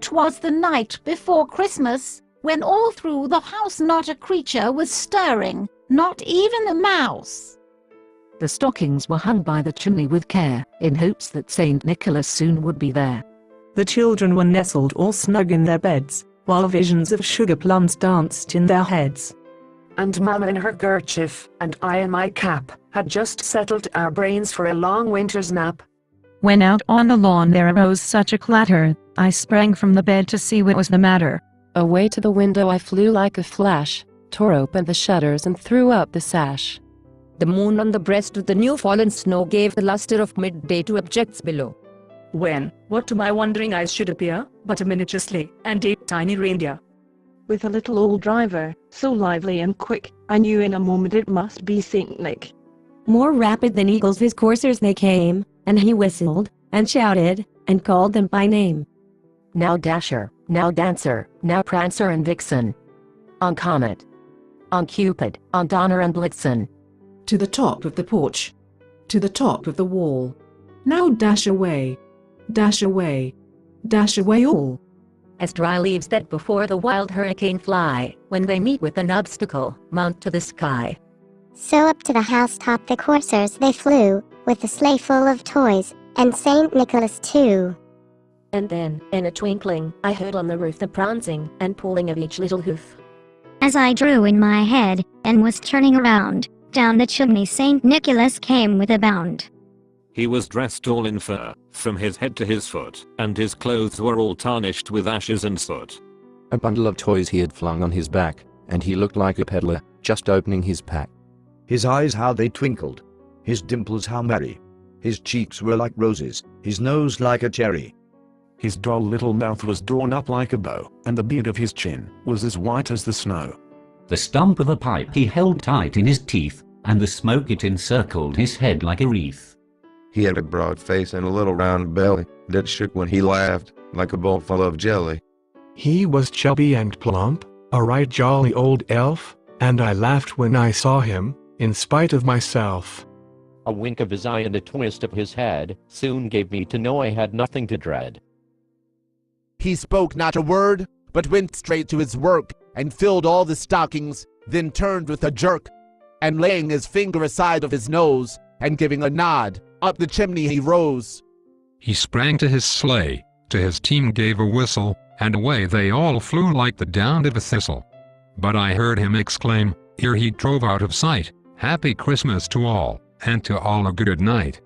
'Twas the night before Christmas, when all through the house not a creature was stirring, not even a mouse. The stockings were hung by the chimney with care, in hopes that Saint Nicholas soon would be there. The children were nestled all snug in their beds, while visions of sugar plums danced in their heads. And Mama in her kerchief, and I in my cap, had just settled our brains for a long winter's nap. When out on the lawn there arose such a clatter, I sprang from the bed to see what was the matter. Away to the window I flew like a flash, tore open the shutters and threw up the sash. The moon on the breast of the new fallen snow gave the luster of midday to objects below. When, what to my wondering eyes should appear, but a miniature sleigh, and 8 tiny reindeer. With a little old driver, so lively and quick, I knew in a moment it must be Saint Nick. More rapid than eagles his coursers they came, and he whistled, and shouted, and called them by name. Now Dasher, now Dancer, now Prancer and Vixen. On Comet. On Cupid, on Donner and Blitzen. To the top of the porch. To the top of the wall. Now dash away. Dash away. Dash away all. As dry leaves that before the wild hurricane fly, when they meet with an obstacle, mount to the sky. So up to the housetop the coursers they flew, with a sleigh full of toys, and Saint Nicholas too. And then, in a twinkling, I heard on the roof the prancing and pulling of each little hoof. As I drew in my head, and was turning around, down the chimney Saint Nicholas came with a bound. He was dressed all in fur, from his head to his foot, and his clothes were all tarnished with ashes and soot. A bundle of toys he had flung on his back, and he looked like a peddler, just opening his pack. His eyes how they twinkled, his dimples how merry. His cheeks were like roses, his nose like a cherry. His droll little mouth was drawn up like a bow, and the beard of his chin was as white as the snow. The stump of a pipe he held tight in his teeth, and the smoke it encircled his head like a wreath. He had a broad face and a little round belly that shook when he laughed, like a bowl full of jelly. He was chubby and plump, a right jolly old elf, and I laughed when I saw him, in spite of myself. A wink of his eye and a twist of his head soon gave me to know I had nothing to dread. He spoke not a word, but went straight to his work, and filled all the stockings, then turned with a jerk, and laying his finger aside of his nose, and giving a nod, up the chimney he rose. He sprang to his sleigh, to his team gave a whistle, and away they all flew like the down of a thistle. But I heard him exclaim, ere he drove out of sight, "Happy Christmas to all, and to all a good night."